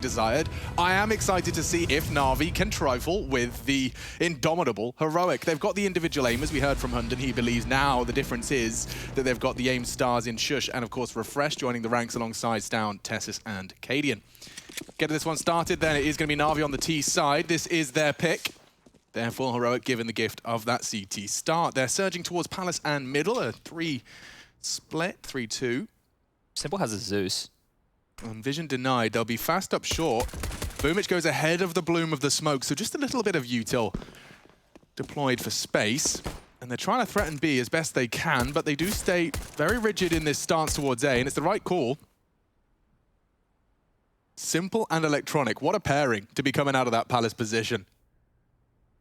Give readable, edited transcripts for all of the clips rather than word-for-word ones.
desired. I am excited to see if Na'Vi can trifle with the indomitable Heroic. They've got the individual aimers. We heard from Hunden. He believes now the difference is that they've got the aim stars in Shush and, of course, Refresh joining the ranks alongside Stown, Tessus, and Cadian. Get this one started, then it is going to be Na'Vi on the T side. This is their pick. Therefore, Heroic given the gift of that CT start. They're surging towards Palace and middle, a 3 split, 3-2. Simple has a Zeus. Vision denied. They'll be fast up short. Boomich goes ahead of the bloom of the smoke, so just a little bit of util deployed for space. And they're trying to threaten B as best they can, but they do stay very rigid in this stance towards A, and it's the right call. Simple and Electronic. What a pairing to be coming out of that Palace position.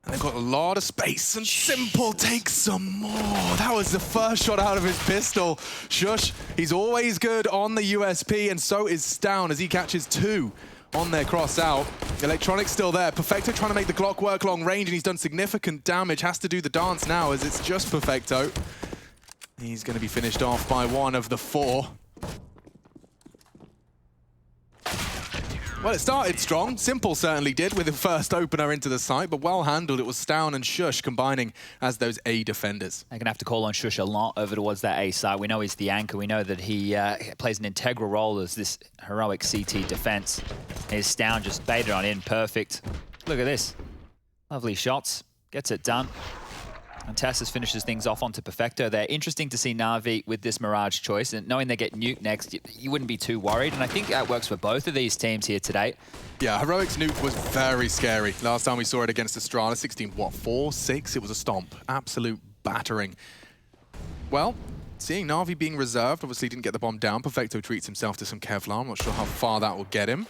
And they've got a lot of space, and Simple takes some more. That was the first shot out of his pistol. Shush, he's always good on the USP, and so is Stown as he catches 2 on their cross out. Electronic's still there. Perfecto trying to make the Glock work long range, and he's done significant damage. Has to do the dance now as it's just Perfecto. He's going to be finished off by one of the 4. Well, it started strong. Simple certainly did with the first opener into the site, but well handled. It was Stown and Shush combining as those A defenders. They're going to have to call on Shush a lot over towards that A side. We know he's the anchor. We know that he plays an integral role as this Heroic CT defense. Here's Stown just baited on in. Perfect. Look at this. Lovely shots. Gets it done. And Tassus finishes things off onto Perfecto there. Interesting to see Na'Vi with this Mirage choice. And knowing they get nuked next, you wouldn't be too worried. And I think that works for both of these teams here today. Yeah, Heroic's nuke was very scary. Last time we saw it against Estrada, 16, what, 4, 6? It was a stomp. Absolute battering. Well, seeing Na'Vi being reserved, obviously didn't get the bomb down. Perfecto treats himself to some Kevlar. I'm not sure how far that will get him.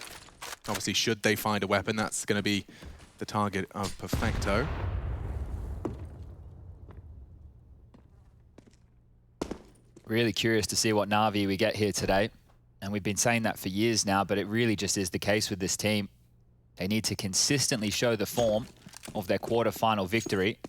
Obviously, should they find a weapon, that's going to be the target of Perfecto. Really curious to see what Na'Vi we get here today. And we've been saying that for years now, but it really just is the case with this team. They need to consistently show the form of their quarterfinal victory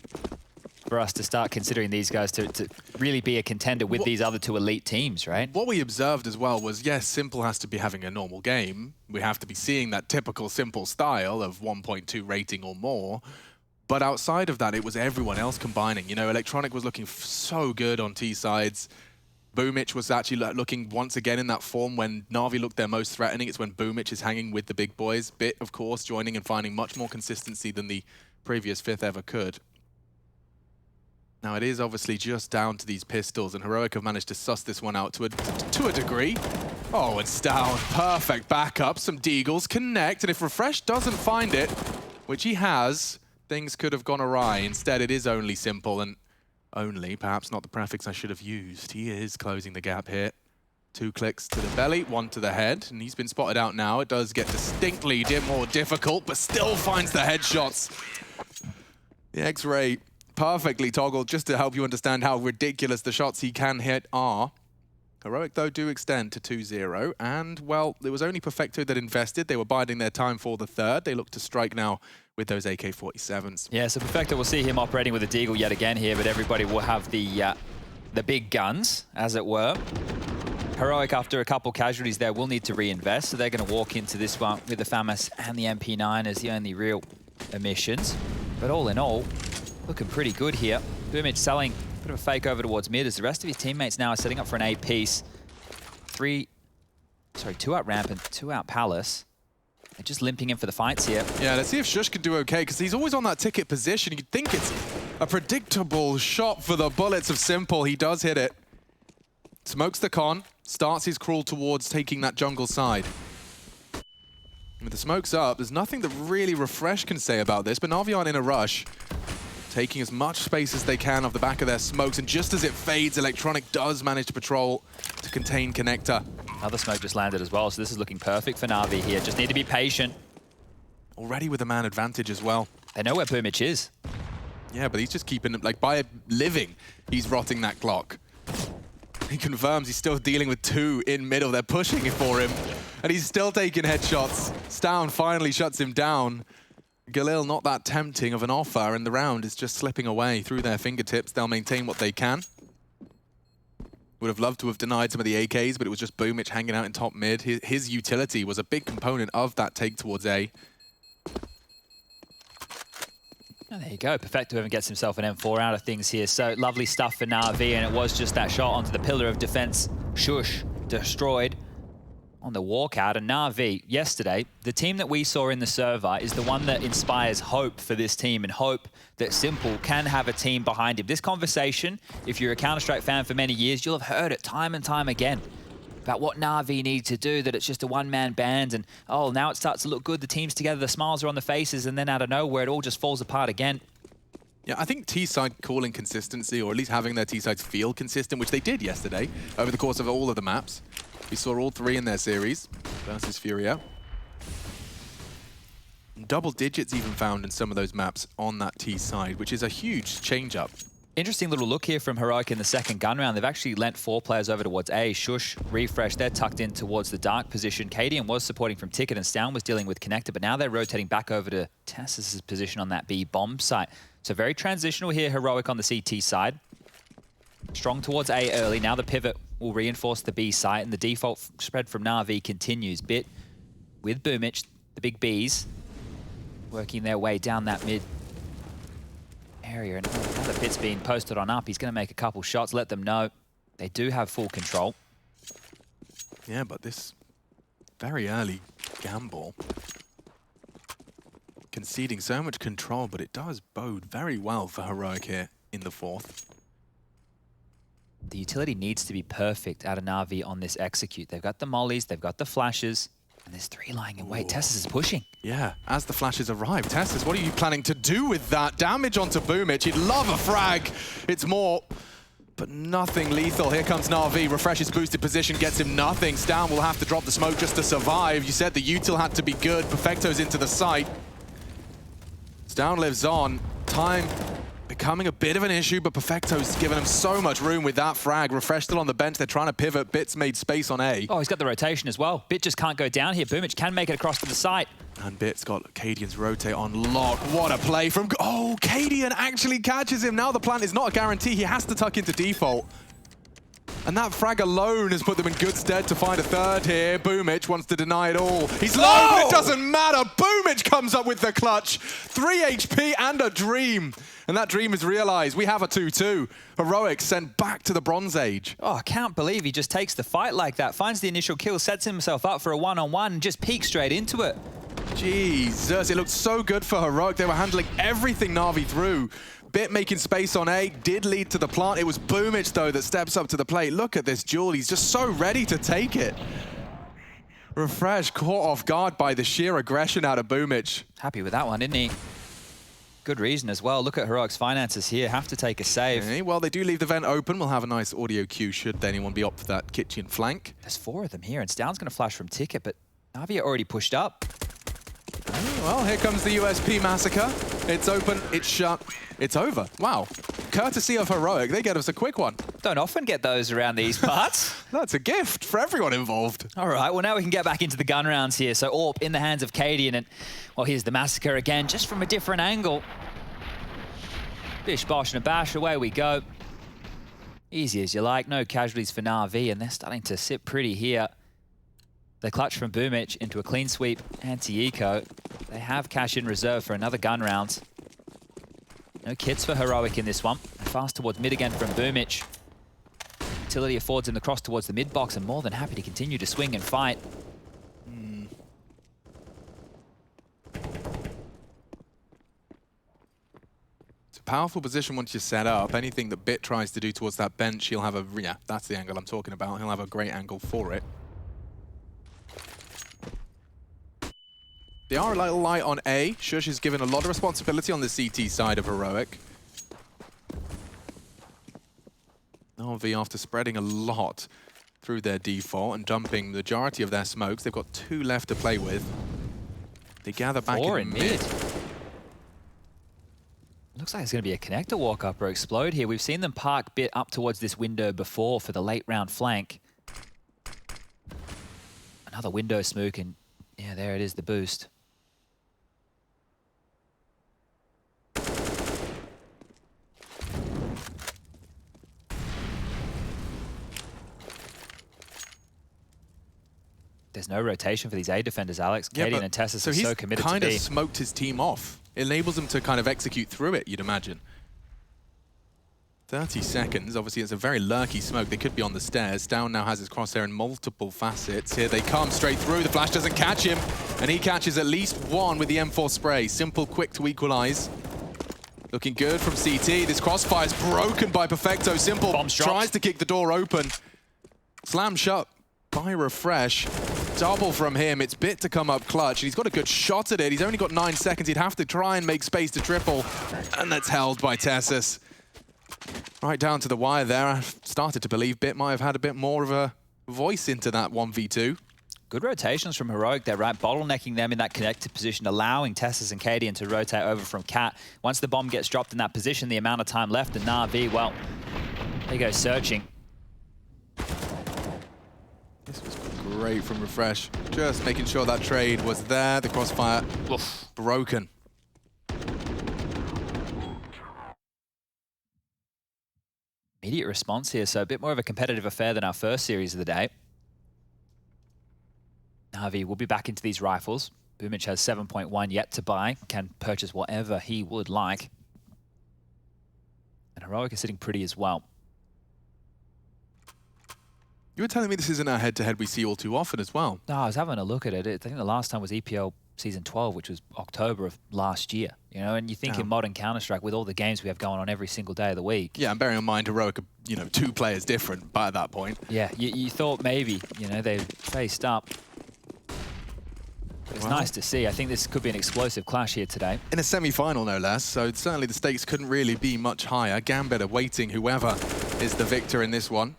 for us to start considering these guys to really be a contender with these other 2 elite teams, right? What we observed as well was, yes, Simple has to be having a normal game. We have to be seeing that typical Simple style of 1.2 rating or more. But outside of that, it was everyone else combining. You know, Electronic was looking so good on T sides. Boomich was actually looking once again in that form when Na'Vi looked their most threatening. It's when Boomich is hanging with the big boys. Bit, of course, joining and finding much more consistency than the previous 5th ever could. Now, it is obviously just down to these pistols, and Heroic have managed to suss this one out to a degree. Oh, it's down. Perfect backup. Some Deagles connect, and if Refresh doesn't find it, which he has, things could have gone awry. Instead, it is only Simple, and only, perhaps not the prefix I should have used. He is closing the gap here. 2 clicks to the belly, 1 to the head, and he's been spotted out now. It does get distinctly more difficult, but still finds the headshots. The X-ray perfectly toggled just to help you understand how ridiculous the shots he can hit are. Heroic, though, do extend to 2-0, and, well, it was only Perfecto that invested. They were biding their time for the 3rd. They look to strike now with those AK-47s. Yeah, so Perfecto will see him operating with a Deagle yet again here, but everybody will have the big guns, as it were. Heroic, after a couple casualties there, will need to reinvest, so they're going to walk into this one with the FAMAS and the MP9 as the only real emissions. But all in all, looking pretty good here. Boomich selling a bit of a fake over towards mid as the rest of his teammates now are setting up for an A piece. 2 out ramp and 2 out Palace. They're just limping in for the fights here. Yeah, let's see if Shush can do okay, because he's always on that ticket position. You'd think it's a predictable shot for the bullets of Simple. He does hit it. Smokes the con, starts his crawl towards taking that jungle side. With the smokes up, there's nothing that really Refresh can say about this, but Na'Vi aren't in a rush. Taking as much space as they can off the back of their smokes, and just as it fades, Electronic does manage to patrol to contain Connector. Another smoke just landed as well, so this is looking perfect for Na'Vi here. Just need to be patient. Already with a man advantage as well. They know where Boomich is. Yeah, but he's just keeping, like, by living, he's rotting that clock. He confirms he's still dealing with 2 in middle. They're pushing it for him, and he's still taking headshots. Stown finally shuts him down. Galil, not that tempting of an offer, and the round is just slipping away through their fingertips. They'll maintain what they can. Would have loved to have denied some of the AKs, but it was just Boomich hanging out in top mid. His utility was a big component of that take towards A. Oh, there you go. Perfecto even gets himself an M4 out of things here. So lovely stuff for Na'Vi, and it was just that shot onto the pillar of defense. Shush destroyed on the walkout. And Na'Vi, yesterday, the team that we saw in the server is the one that inspires hope for this team and hope that Simple can have a team behind him. This conversation, if you're a Counter-Strike fan for many years, you'll have heard it time and time again about what Na'Vi need to do, that it's just a one-man band, and oh, now it starts to look good, the team's together, the smiles are on the faces, and then out of nowhere, it all just falls apart again. Yeah, I think T-side calling consistency, or at least having their T-sides feel consistent, which they did yesterday over the course of all of the maps. We saw all three in their series versus Furia. Double digits even found in some of those maps on that T side, which is a huge change-up. Interesting little look here from Heroic in the second gun round. They've actually lent 4 players over towards A. Shush, Refresh, they're tucked in towards the dark position. Cadian was supporting from Ticket and Stown was dealing with Connector, but now they're rotating back over to Tassis' position on that B bomb site. So very transitional here, Heroic on the CT side. Strong towards A early. Now the pivot will reinforce the B site, and the default spread from Na'Vi continues. Bit with Boomich, the big Bs, working their way down that mid area. And now that Bit's being posted on up, he's going to make a couple shots, let them know they do have full control. Yeah, but this very early gamble, conceding so much control, but it does bode very well for Heroic here in the fourth. The utility needs to be perfect out of Na'Vi on this execute. They've got the mollies, they've got the flashes, and there's 3 lying in wait. Tassis is pushing. Yeah, as the flashes arrive. Tassis, what are you planning to do with that? Damage onto Boomich. He'd love a frag. It's more, but nothing lethal. Here comes Na'Vi. Refreshes boosted position, gets him nothing. Stown will have to drop the smoke just to survive. You said the util had to be good. Perfecto's into the site. Stown lives on. Time becoming a bit of an issue, but Perfecto's given him so much room with that frag. Refresh still on the bench. They're trying to pivot. Bit's made space on A. Oh, he's got the rotation as well. Bit just can't go down here. Boomich can make it across to the site. And Bit's got Cadian's rotate on lock. What a play from... Oh, Cadian actually catches him. Now the plant is not a guarantee. He has to tuck into default. And that frag alone has put them in good stead to find a third here. Boomich wants to deny it all. He's low, but it doesn't matter. Boomich comes up with the clutch. 3 HP and a dream. And that dream is realized. We have a 2-2. Heroic sent back to the Bronze Age. Oh, I can't believe he just takes the fight like that. Finds the initial kill, sets himself up for a one-on-one, and just peeks straight into it. Jesus, it looked so good for Heroic. They were handling everything Na'Vi threw. Bit making space on A did lead to the plant. It was Boomich, though, that steps up to the plate. Look at this duel. He's just so ready to take it. Refresh caught off guard by the sheer aggression out of Boomich. Happy with that one, isn't he? Good reason as well. Look at Heroic's finances here. Have to take a save. Okay, well, they do leave the vent open. We'll have a nice audio cue should anyone be up for that kitchen flank. There's 4 of them here, and Stown's going to flash from Ticket, but Na'Vi are already pushed up. Well, here comes the USP massacre. It's open, it's shut, it's over. Wow. Courtesy of Heroic, they get us a quick one. Don't often get those around these parts. That's a gift for everyone involved. All right, well, now we can get back into the gun rounds here. So AWP in the hands of Cadian, and, well, here's the massacre again, just from a different angle. Bish, bosh, and a bash, away we go. Easy as you like, no casualties for Na'Vi, and they're starting to sit pretty here. The clutch from Boomich into a clean sweep anti-eco. They have cash in reserve for another gun round. No kits for Heroic in this one. Fast towards mid again from Boomich. Utility affords him the cross towards the mid box, and more than happy to continue to swing and fight. It's a powerful position once you set up. Anything that Bit tries to do towards that bench, he'll have a... Yeah, that's the angle I'm talking about. He'll have a great angle for it. They are a little light on A. Shush is given a lot of responsibility on the CT side of Heroic. Na'Vi, after spreading a lot through their default and dumping the majority of their smokes, they've got 2 left to play with. They gather back in mid. Looks like it's going to be a connector walk-up or explode here. We've seen them park Bit up towards this window before for the late round flank. Another window smoke, and yeah, there it is, the boost. there's no rotation for these A defenders, Alex. Yeah, Cadian and Tessus are so committed to B. He's kind of smoked his team off. It enables them to kind of execute through it, you'd imagine. 30 seconds. Obviously, it's a very lurky smoke. They could be on the stairs. Down now has his crosshair in multiple facets. Here they come straight through. The flash doesn't catch him, and he catches at least one with the M4 spray. Simple, quick to equalize. Looking good from CT. This crossfire is broken by Perfecto. Simple tries to kick the door open. Slam shut by Refresh. Double from him. It's Bit to come up clutch. He's got a good shot at it. He's only got 9 seconds. He'd have to try and make space to triple. And that's held by Tessus. Right down to the wire there. I started to believe Bit might have had a bit more of a voice into that 1v2. Good rotations from Heroic there, right? Bottlenecking them in that connected position, allowing Tessus and Cadian to rotate over from Cat. Once the bomb gets dropped in that position, the amount of time left, and Na'Vi, well, there you go, searching. This was great from Refresh. Just making sure that trade was there. The crossfire broken. Immediate response here, so a bit more of a competitive affair than our first series of the day. Na'Vi will be back into these rifles. Boomich has 7.1 yet to buy, can purchase whatever he would like. And Heroic is sitting pretty as well. You were telling me this isn't a head-to-head we see all too often as well. No, I was having a look at it. I think the last time was EPL Season 12, which was October of last year. You know, and you think in modern Counter-Strike, with all the games we have going on every single day of the week. Yeah, and bearing in mind Heroic are, you know, 2 players different by that point. Yeah, you thought maybe, you know, they faced up. It's nice to see. I think this could be an explosive clash here today. In a semi-final, no less, so certainly the stakes couldn't really be much higher. Gambit awaiting whoever is the victor in this one.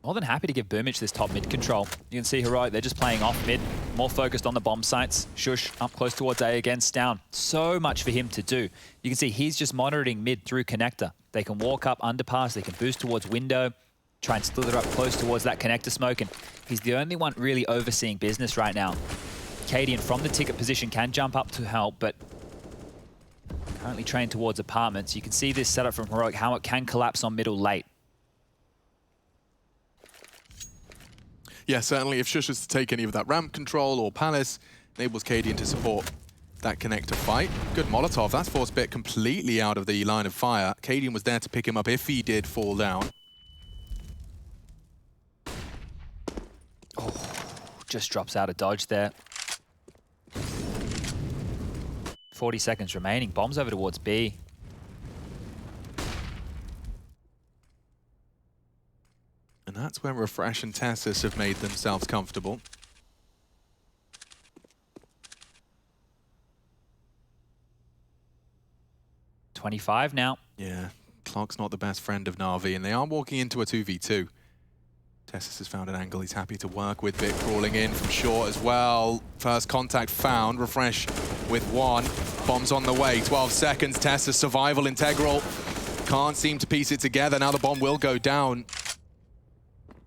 More than happy to give Boomich this top mid control. You can see Heroic, they're just playing off mid, more focused on the bomb sites. Shush up close towards A against down. So much for him to do. You can see he's just monitoring mid through connector. They can walk up underpass, they can boost towards window, try and slither up close towards that connector smoke, and he's the only one really overseeing business right now. Cadian from the ticket position can jump up to help, but currently trained towards apartments. You can see this setup from Heroic, how it can collapse on middle late. Yeah, certainly if Shush is to take any of that ramp control or Palace, enables Cadian to support that connector fight. Good Molotov, that's forced Bit completely out of the line of fire. Cadian was there to pick him up if he did fall down. Oh, just drops out of dodge there. 40 seconds remaining, bombs over towards B. And that's where Refresh and Tessus have made themselves comfortable. .25 now. Yeah, clock's not the best friend of Na'Vi, and they are walking into a 2v2. Tessus has found an angle he's happy to work with. Bit crawling in from short as well. First contact found. Refresh with 1. Bomb's on the way. 12 seconds. Tessus survival integral. Can't seem to piece it together. Now the bomb will go down.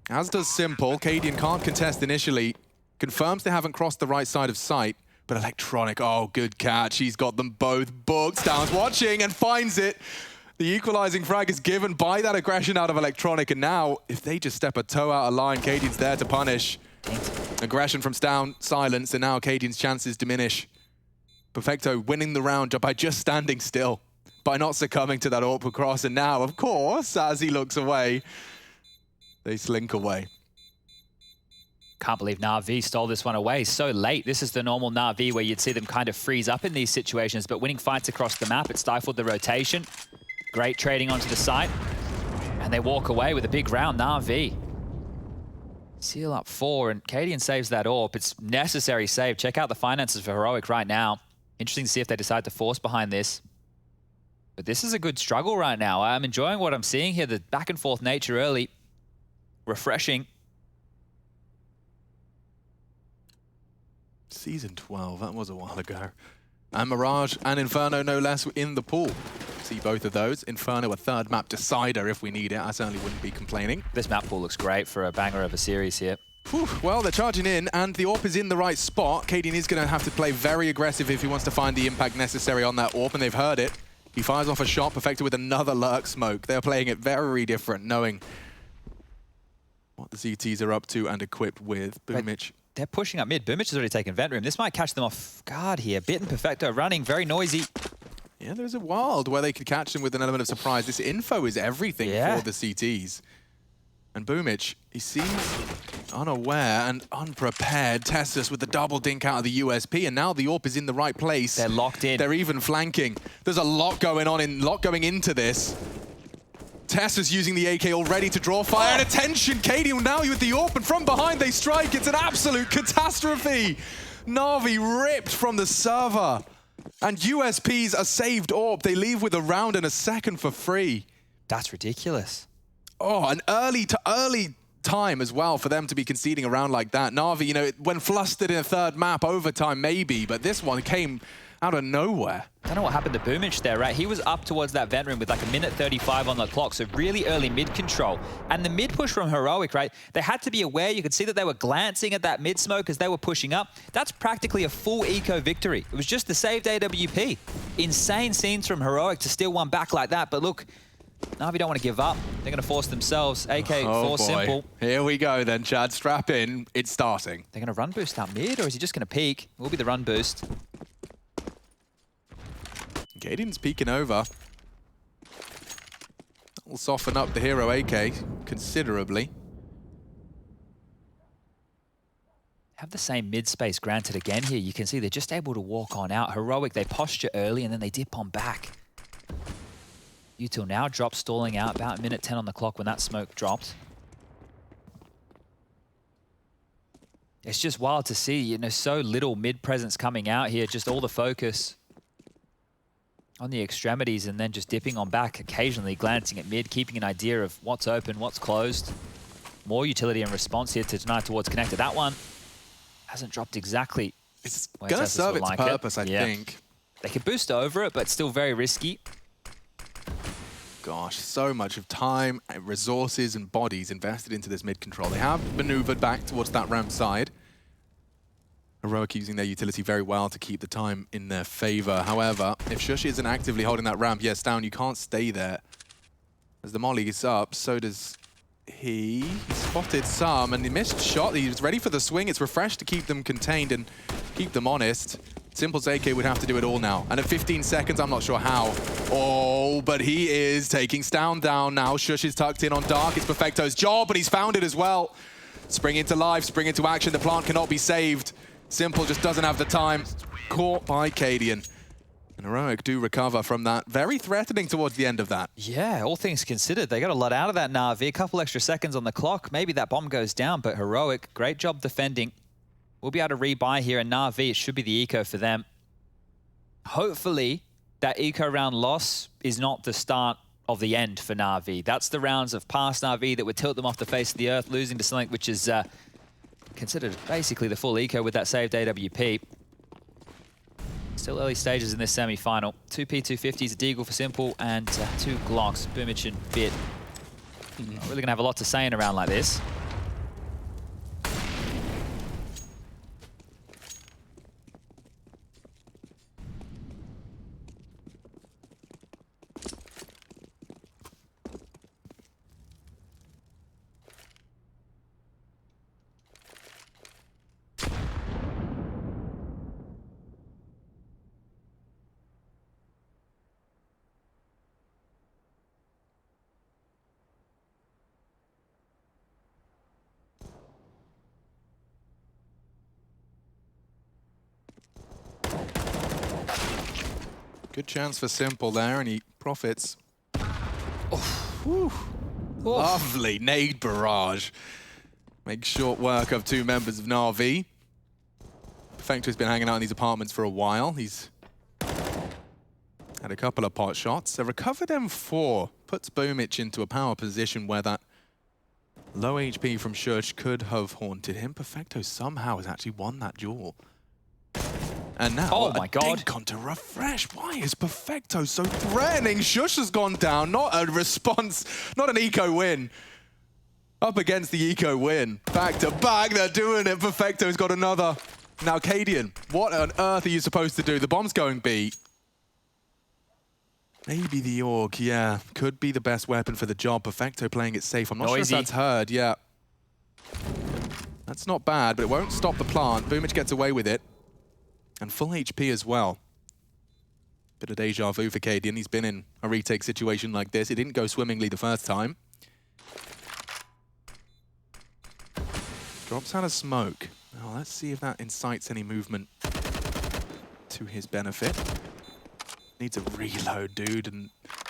As does Simple. Cadian can't contest initially. Confirms they haven't crossed the right side of sight. But Electronic, oh, good catch. He's got them both booked. Down's watching and finds it. The equalizing frag is given by that aggression out of Electronic. And now, if they just step a toe out of line, Cadian's there to punish. Aggression from Stown, silence, and now Cadian's chances diminish. Perfecto winning the round by just standing still, by not succumbing to that awkward cross. And now, of course, as he looks away, they slink away. Can't believe Na'Vi stole this one away so late. This is the normal Na'Vi where you'd see them kind of freeze up in these situations, but winning fights across the map, it stifled the rotation. Great trading onto the site. And they walk away with a big round, Na'Vi. Seal up 4, and Cadian saves that AWP. It's necessary save. Check out the finances for Heroic right now. Interesting to see if they decide to force behind this. But this is a good struggle right now. I'm enjoying what I'm seeing here, the back and forth nature early. Refreshing. Season 12, that was a while ago. And Mirage and Inferno, no less, in the pool. See both of those. Inferno, a third map decider if we need it. I certainly wouldn't be complaining. This map pool looks great for a banger of a series here. Whew, well, they're charging in, and the AWP is in the right spot. Cadian is going to have to play very aggressive if he wants to find the impact necessary on that AWP, and they've heard it. He fires off a shot, Perfected with another lurk smoke. They're playing it very different, knowing what the CTs are up to and equipped with. Boomich. They're pushing up mid. Boomich has already taken vent room. This might catch them off guard here. Bit and Perfecto running, very noisy. Yeah, there's a world where they could catch them with an element of surprise. This info is everything for the CTs. And Boomich, he seems unaware and unprepared. Tessus with the double dink out of the USP, and now the AWP is in the right place. They're locked in. They're even flanking. There's a lot going on, going into this. Tessus using the AK already to draw fire, and attention, Katie now with the AWP, and from behind they strike. It's an absolute catastrophe. Na'Vi ripped from the server, and USPs are saved AWP. They leave with a round and a second for free. That's ridiculous. Oh, an early time as well for them to be conceding a round like that. Na'Vi, you know, when flustered in a third map, overtime maybe, but this one came out of nowhere. I don't know what happened to Boomich there, right? He was up towards that vent room with like 1:35 on the clock, so really early mid control. And the mid push from Heroic, right? They had to be aware. You could see that they were glancing at that mid smoke as they were pushing up. That's practically a full eco victory. It was just the saved AWP. Insane scenes from Heroic to steal one back like that, but look, Na'Vi don't want to give up. They're going to force themselves. AK for Simple. Here we go then, Chad. Strap in. It's starting. They're going to run boost out mid, or is he just going to peek? It will be the run boost. Gadian's peeking over. That will soften up the hero AK considerably. Have the same mid space granted again here. You can see they're just able to walk on out. Heroic, they posture early and then they dip on back. Util now drops stalling out about 1:10 on the clock when that smoke dropped. It's just wild to see, you know, so little mid presence coming out here, just all the focus on the extremities and then just dipping on back, occasionally glancing at mid, keeping an idea of what's open, what's closed. More utility and response here to deny towards connector. That one hasn't dropped exactly. It's going to serve its purpose, I think. They could boost over it, but still very risky. Gosh, so much of time, resources, and bodies invested into this mid control. They have maneuvered back towards that ramp side. Heroic using their utility very well to keep the time in their favor. However, if Shush isn't actively holding that ramp, yes, down, you can't stay there. As the molly is up, so does he. He spotted some, and he missed shot. He was ready for the swing. It's refreshed to keep them contained and keep them honest. Simple's AK would have to do it all now. And at 15 seconds, I'm not sure how. Oh, but he is taking Stown down now. Shush is tucked in on Dark. It's Perfecto's job, but he's found it as well. Spring into life, spring into action. The plant cannot be saved. Simple just doesn't have the time. Caught by Cadian. And Heroic do recover from that. Very threatening towards the end of that. Yeah, all things considered, they got a lot out of that Na'Vi. A couple extra seconds on the clock. Maybe that bomb goes down, but Heroic, great job defending. We'll be able to rebuy here, and Na'Vi, it should be the eco for them. Hopefully, that eco round loss is not the start of the end for Na'Vi. That's the rounds of past Na'Vi that would tilt them off the face of the earth, losing to something which is considered basically the full eco with that saved AWP. Still early stages in this semi-final. 2 P250s, a Deagle for Simple, and 2 Glocks, Boomich and Bit. Not really going to have a lot to say in a round like this. Good chance for Simple there, and he profits. Lovely nade barrage. Makes short work of 2 members of Na'Vi. Perfecto's been hanging out in these apartments for a while. He's had a couple of pot shots. A recovered M4 puts Boomich into a power position where that low HP from Shush could have haunted him. Perfecto somehow has actually won that duel. And now, oh my God, dink onto refresh. Why is Perfecto so threatening? Shush has gone down. Not a response, not an eco win. Up against the eco win. Back to back, they're doing it. Perfecto's got another. Now, Cadian, what on earth are you supposed to do? The bomb's going B. Maybe the AUG, yeah. Could be the best weapon for the job. Perfecto playing it safe. I'm not sure if that's heard, yeah. That's not bad, but it won't stop the plant. Boomich gets away with it. And full HP as well. Bit of deja vu for Cadian. He's been in a retake situation like this. It didn't go swimmingly the first time. Drops out of smoke. Now let's see if that incites any movement to his benefit. Needs a reload, dude, and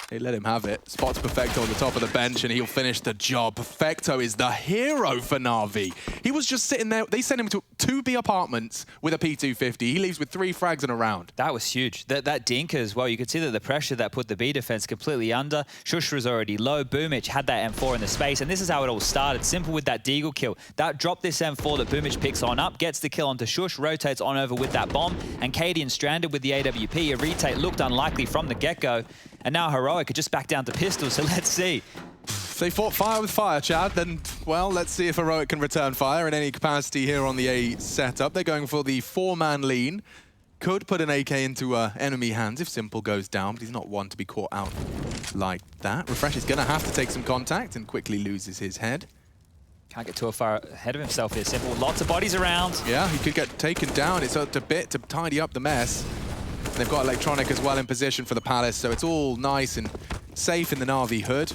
they let him have it. Spots Perfecto on the top of the bench, and he'll finish the job. Perfecto is the hero for Na'Vi. He was just sitting there. They sent him to 2B apartments with a P250. He leaves with 3 frags in a round. That was huge. That dinker as well, you could see that the pressure that put the B defense completely under. Shush was already low. Boomich had that M4 in the space, and this is how it all started. Simple with that Deagle kill. That dropped this M4 that Boomich picks on up, gets the kill onto Shush, rotates on over with that bomb, and Cadian stranded with the AWP. A retake looked unlikely from the get-go, and now Heroic are just back down to pistol, so let's see. If they fought fire with fire, Chad, then, well, let's see if Heroic can return fire in any capacity here on the A setup. They're going for the 4-man lean. Could put an AK into enemy hands if Simple goes down, but he's not one to be caught out like that. Refresh is going to have to take some contact and quickly loses his head. Can't get too far ahead of himself here, Simple. Lots of bodies around. Yeah, he could get taken down. It's up to Bit to tidy up the mess. And they've got Electronic as well in position for the Palace, so it's all nice and safe in the Na'Vi hood.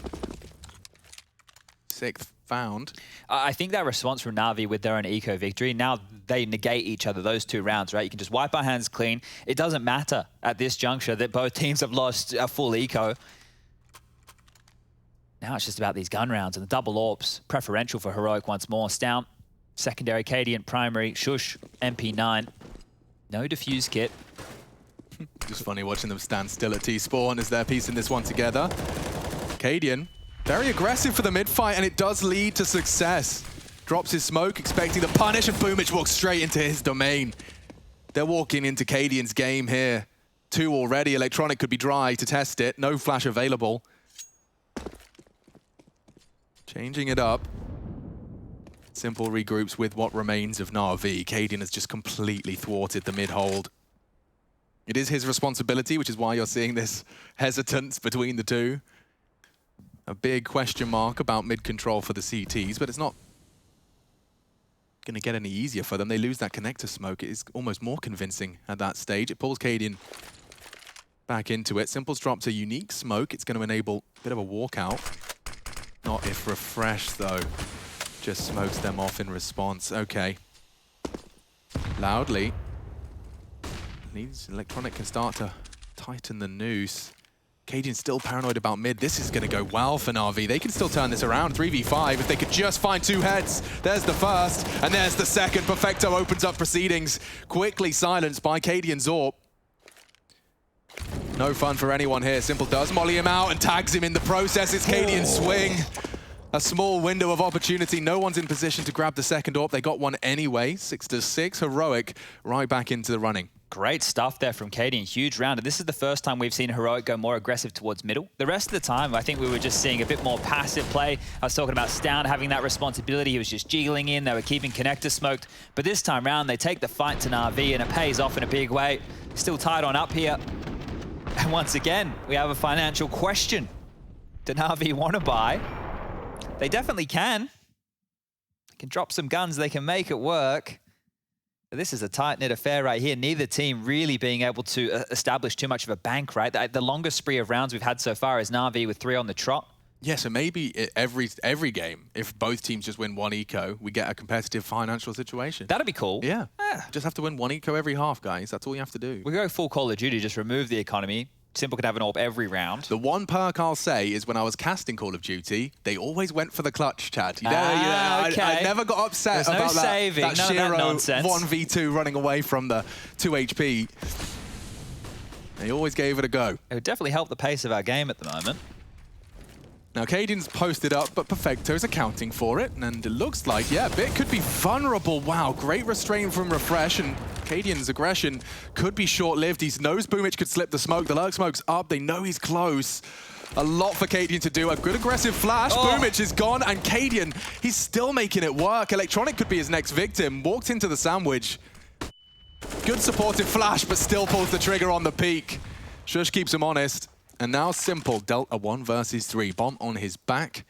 6th found. I think that response from Na'Vi with their own eco victory, now they negate each other, those 2 rounds, right? You can just wipe our hands clean. It doesn't matter at this juncture that both teams have lost a full eco. Now it's just about these gun rounds and the double AWPs, preferential for Heroic once more. Stout, secondary, Cadian, primary, Shush, MP9. No defuse kit. Just funny watching them stand still at T-spawn as they're piecing this one together. Cadian, very aggressive for the mid-fight, and it does lead to success. Drops his smoke, expecting the punish, and Boomich walks straight into his domain. They're walking into Cadian's game here. 2 already. Electronic could be dry to test it. No flash available. Changing it up. Simple regroups with what remains of Na'Vi. Cadian has just completely thwarted the mid-hold. It is his responsibility, which is why you're seeing this hesitance between the two. A big question mark about mid-control for the CTs, but it's not going to get any easier for them. They lose that connector smoke. It is almost more convincing at that stage. It pulls Cadian back into it. Simple's dropped a unique smoke. It's going to enable a bit of a walkout. Not if Refresh, though. Just smokes them off in response. Okay. Loudly. Needs Electronic can start to tighten the noose. Cadian's still paranoid about mid. This is going to go well for Na'Vi. They can still turn this around. 3v5 if they could just find 2 heads. There's the first, and there's the second. Perfecto opens up proceedings. Quickly silenced by Cadian's AWP. No fun for anyone here. Simple does molly him out and tags him in the process. It's Cadian's swing. A small window of opportunity. No one's in position to grab the second AWP. They got one anyway. 6-6. Heroic right back into the running. Great stuff there from Cadian. Huge round. And this is the first time we've seen Heroic go more aggressive towards middle. The rest of the time, I think we were just seeing a bit more passive play. I was talking about Stout having that responsibility. He was just jiggling in. They were keeping connector smoked. But this time round, they take the fight to Na'Vi, and it pays off in a big way. Still tied on up here. And once again, we have a financial question. Do Na'Vi want to buy? They definitely can. They can drop some guns. They can make it work. But this is a tight-knit affair right here. Neither team really being able to establish too much of a bank, right? The longest spree of rounds we've had so far is Na'Vi with 3 on the trot. Yeah, so maybe every game, if both teams just win 1 eco, we get a competitive financial situation. That'd be cool. Yeah. Just have to win 1 eco every half, guys. That's all you have to do. We go full Call of Duty, just remove the economy. Simple can have an AWP every round. The one perk I'll say is when I was casting Call of Duty, they always went for the clutch, Chad. You know, okay. I never got upset There's about no that, saving, that none of that Shiro nonsense. 1v2 running away from the 2 HP. They always gave it a go. It would definitely help the pace of our game at the moment. Now, Cadian's posted up, but Perfecto's accounting for it, and it looks like, yeah, Bit could be vulnerable. Wow, great restraint from Refresh, and Cadian's aggression could be short-lived. He knows Boomich could slip the smoke. The lurk smoke's up. They know he's close. A lot for Cadian to do. A good aggressive flash. Boomich is gone, and Cadian, he's still making it work. Electronic could be his next victim. Walked into the sandwich. Good supportive flash, but still pulls the trigger on the peak. Shush keeps him honest. And now Simple dealt a 1 versus 3. Bomb on his back.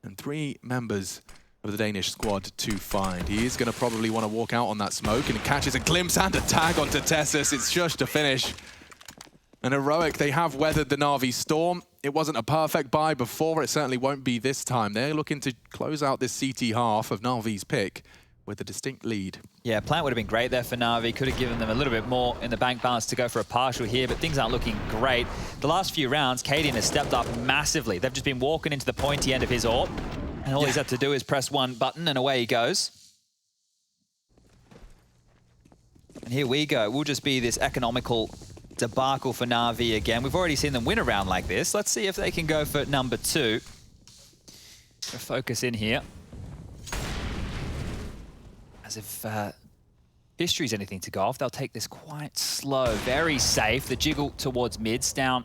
And 3 members of the Danish squad to find. He is going to probably want to walk out on that smoke, and it catches a glimpse and a tag onto Tessus. It's just to finish. And Heroic, they have weathered the Na'Vi storm. It wasn't a perfect buy before. It certainly won't be this time. They're looking to close out this CT half of Na'Vi's pick with a distinct lead. Yeah, plant would have been great there for Na'Vi. Could have given them a little bit more in the bank balance to go for a partial here, but things aren't looking great. The last few rounds, Cadian has stepped up massively. They've just been walking into the pointy end of his AWP, and all he's had to do is press one button, and away he goes. And here we go. We'll just be this economical debacle for Na'Vi again. We've already seen them win a round like this. Let's see if they can go for number 2. Focus in here. As if history's anything to go off, they'll take this quite slow, very safe. The jiggle towards mid. Down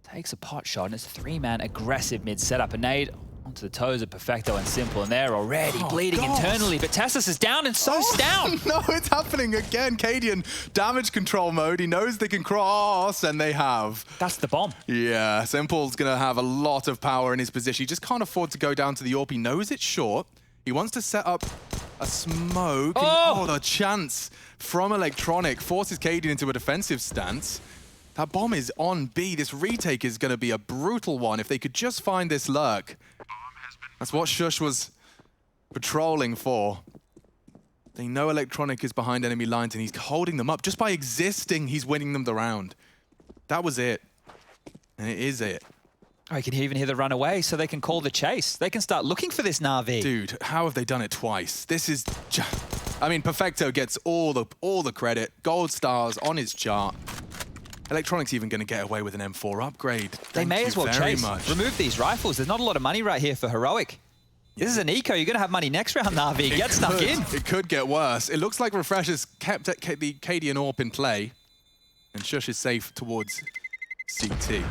takes a pot shot, and it's a 3-man aggressive mid setup. A nade onto the toes of Perfecto and Simple, and they're already bleeding internally, but Tessus is down, and so's down. No, it's happening again. Cadian, damage control mode. He knows they can cross, and they have. That's the bomb. Yeah, Simple's going to have a lot of power in his position. He just can't afford to go down to the AWP. He knows it's short. He wants to set up a smoke. Oh, the chance from Electronic forces Cadian into a defensive stance. That bomb is on B. This retake is going to be a brutal one if they could just find this lurk. That's what Shush was patrolling for. They know Electronic is behind enemy lines, and he's holding them up. Just by existing, he's winning them the round. That was it. And it is it. Oh, you can even hear the run away, so they can call the chase. They can start looking for this Na'Vi. Dude, how have they done it twice? This is I mean, Perfecto gets all the credit. Gold stars on his chart. Electronic's even going to get away with an M4 upgrade. They may as well chase. Remove these rifles. There's not a lot of money right here for Heroic. This is an eco. You're going to have money next round, Na'Vi. Get stuck in. It could get worse. It looks like Refresh has kept the Cadian AWP in play. And Shush is safe towards CT.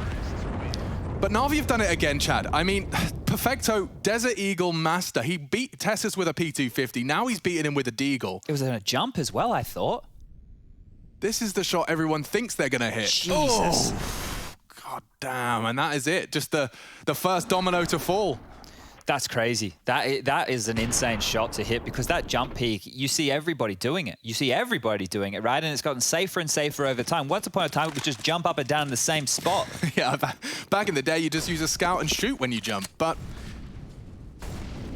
But Na'Vi have done it again, Chad. I mean, Perfecto, Desert Eagle master. He beat Tessus with a P250. Now he's beaten him with a Deagle. It was a jump as well, I thought. This is the shot everyone thinks they're going to hit. Jesus. Oh, God damn. And that is it. Just the first domino to fall. That's crazy. That is an insane shot to hit, because that jump peak, you see everybody doing it. You see everybody doing it, right? And it's gotten safer and safer over time. Once upon a time, we could just jump up and down in the same spot. Yeah, back in the day, you just use a scout and shoot when you jump. But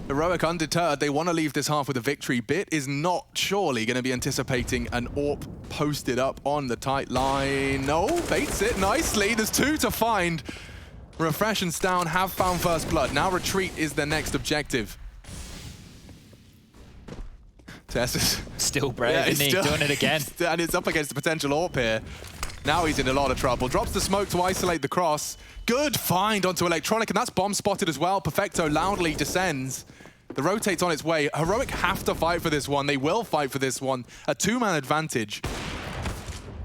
Heroic, undeterred, they want to leave this half with a victory. Bit is not surely going to be anticipating an AWP posted up on the tight line. No, baits it nicely. There's 2 to find. Refresh and Stown have found first blood. Now retreat is their next objective. Tessus. Still brave, isn't he? Doing it again. And it's up against the potential AWP here. Now he's in a lot of trouble. Drops the smoke to isolate the cross. Good find onto Electronic, and that's bomb spotted as well. Perfecto loudly descends. The rotate's on its way. Heroic have to fight for this one. They will fight for this one. A 2-man advantage.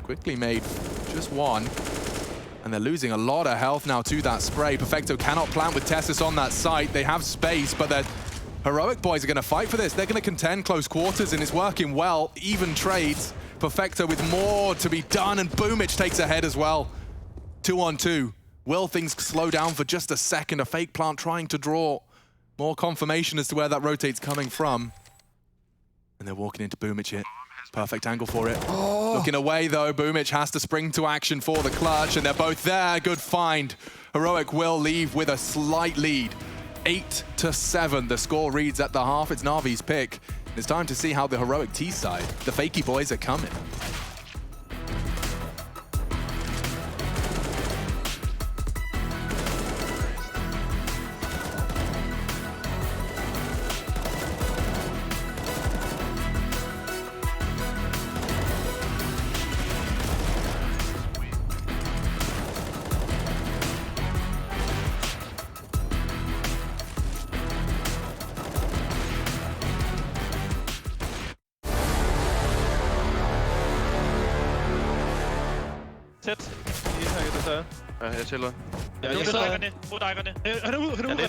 Quickly made just one. And they're losing a lot of health now to that spray. Perfecto cannot plant with Tessus on that site. They have space, but the Heroic boys are going to fight for this. They're going to contend close quarters, and it's working well. Even trades. Perfecto with more to be done, and Boomich takes ahead as well. 2-on-2. Will things slow down for just a second? A fake plant trying to draw more confirmation as to where that rotate's coming from. And they're walking into Boomich here. Perfect angle for it. Oh. Looking away though, Boomich has to spring to action for the clutch, and they're both there. Good find. Heroic will leave with a slight lead. 8-7, the score reads at the half. It's Na'Vi's pick. It's time to see how the Heroic T side, the Fakey boys, are coming. Tæt. DreamHack desværre. Ja, jeg tæller. Ja, jeg sidder. Få dækkerne. Han er ude, han er ude. Ja,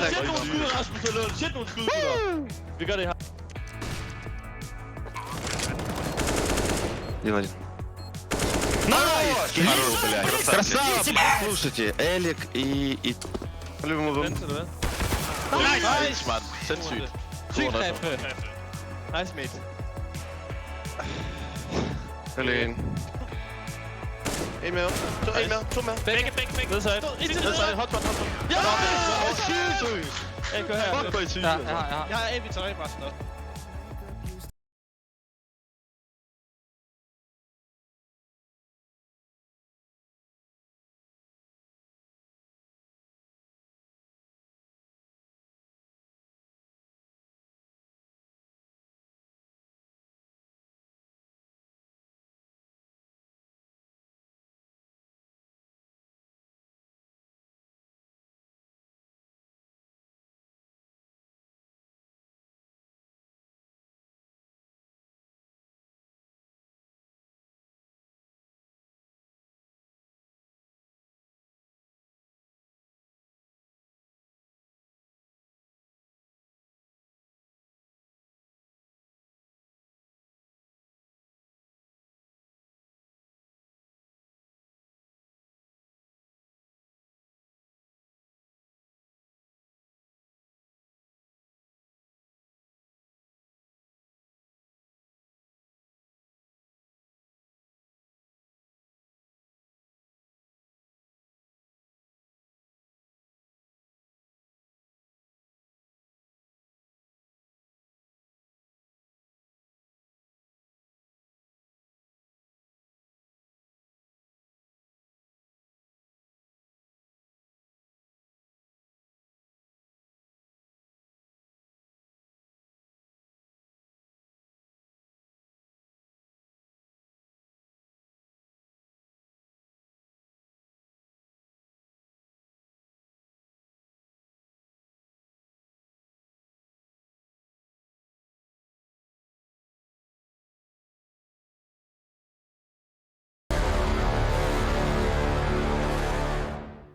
Sæt nogle skud, Rasmus. Sæt nogle skud, gutter. Vi gør det her. Дима. Красава! Слушайте, Элик и... По-любому... Vent, eller hvad? Nice, mand. Sindssygt. Sygt kræfte. Nice, mate. Eller en. En mere. To mere. Begge. Ved side. Hotspot. Ja! Sygt. Jeg går her. Fuck, hvor er I sygt. Jeg har inventory bare sådan noget.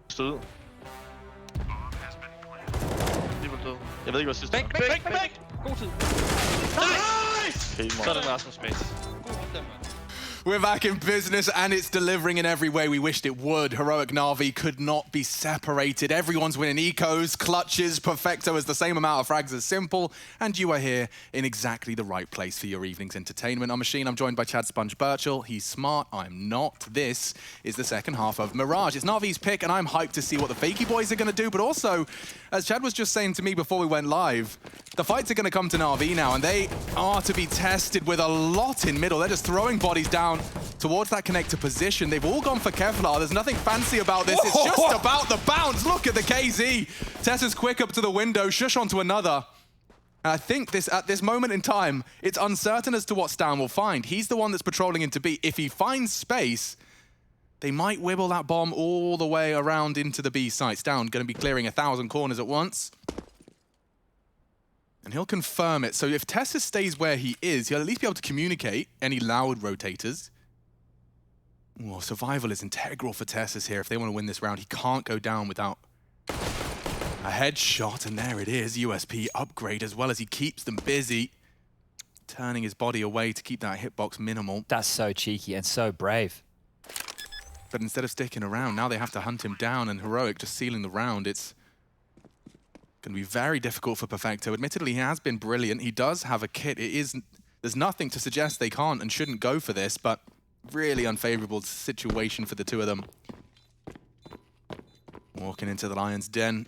Stød. Lige på død. Jeg ved ikke, hvad sidste. Bæk! God tid. Nice! Så er den Rasmus Mate. God runde, mand. We're back in business, and it's delivering in every way we wished it would. Heroic Na'Vi could not be separated. Everyone's winning ecos, clutches. Perfecto has the same amount of frags as Simple, and you are here in exactly the right place for your evening's entertainment. On Machine, I'm joined by Chad Sponge Birchall. He's smart, I'm not. This is the second half of Mirage. It's Na'Vi's pick, and I'm hyped to see what the Fakey boys are going to do, but also, as Chad was just saying to me before we went live, the fights are going to come to Na'Vi now, and they are to be tested with a lot in middle. They're just throwing bodies down towards that connector position. They've all gone for Kevlar. There's nothing fancy about this. It's just about the bounce. Look at the KZ. Tessa's quick up to the window, shush onto another. And I think at this moment in time, it's uncertain as to what Stan will find. He's the one that's patrolling into B. If he finds space, they might wibble that bomb all the way around into the B site. Stan going to be clearing 1,000 corners at once. And he'll confirm it. So if Tessa stays where he is, he'll at least be able to communicate any loud rotators. Well, survival is integral for Tessa's here. If they want to win this round, he can't go down without a headshot. And there it is, USP upgrade, as well as he keeps them busy, turning his body away to keep that hitbox minimal. That's so cheeky and so brave. But instead of sticking around, now they have to hunt him down, and Heroic just sealing the round. It's going to be very difficult for Perfecto. Admittedly, he has been brilliant. He does have a kit. There's nothing to suggest they can't and shouldn't go for this, but really unfavorable situation for the two of them. Walking into the Lion's Den.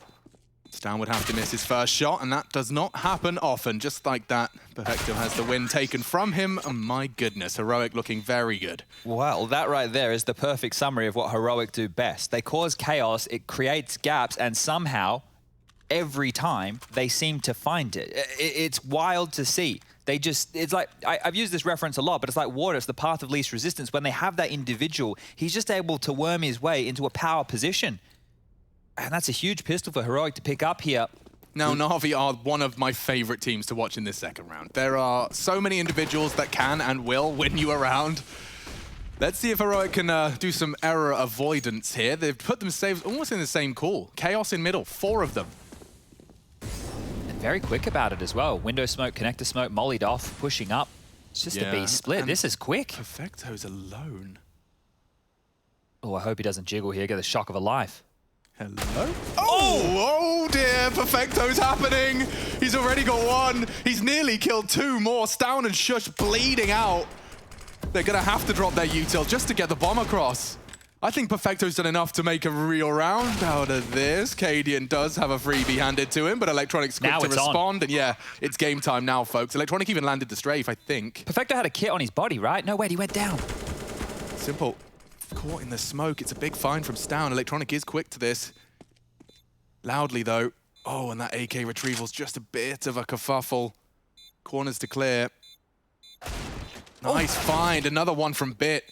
Stan would have to miss his first shot, and that does not happen often. Just like that, Perfecto has the win taken from him. And my goodness, Heroic looking very good. Well, that right there is the perfect summary of what Heroic do best. They cause chaos, it creates gaps, and somehow, every time, they seem to find it. It's wild to see. They just, it's like, I've used this reference a lot, but it's like water, it's the path of least resistance. When they have that individual, he's just able to worm his way into a power position. And that's a huge pistol for Heroic to pick up here. Now, Na'Vi are one of my favorite teams to watch in this second round. There are so many individuals that can and will win you around. Let's see if Heroic can do some error avoidance here. They've put themselves almost in the same call. Chaos in middle, 4 of them. Very quick about it as well. Window smoke, connector smoke, mollied off, pushing up. It's just a B split. This is quick. Perfecto's alone. Oh, I hope he doesn't jiggle here, get the shock of a life. Hello? Oh dear, Perfecto's happening. He's already got one. He's nearly killed two more. Stown and Shush bleeding out. They're gonna have to drop their util just to get the bomb across. I think Perfecto's done enough to make a real round out of this. Cadian does have a freebie handed to him, but Electronic's quick to respond. And yeah, it's game time now, folks. Electronic even landed the strafe, I think. Perfecto had a kit on his body, right? No, wait, he went down. Simple. Caught in the smoke. It's a big find from Stown. Electronic is quick to this. Loudly, though. Oh, and that AK retrieval's just a bit of a kerfuffle. Corners to clear. Nice find. Another one from Bit.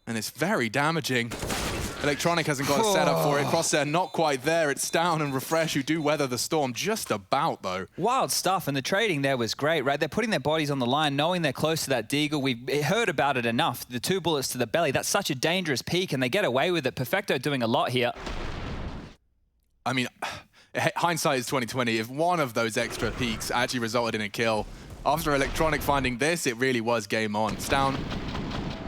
And it's very damaging. Electronic hasn't got a setup for it. Crosshair not quite there. It's Stown and Refresh who do weather the storm just about, though. Wild stuff, and the trading there was great, right? They're putting their bodies on the line, knowing they're close to that deagle. We've heard about it enough. The 2 bullets to the belly, that's such a dangerous peak, and they get away with it. Perfecto doing a lot here. I mean, hindsight is 2020. If one of those extra peaks actually resulted in a kill, after Electronic finding this, it really was game on. Stown,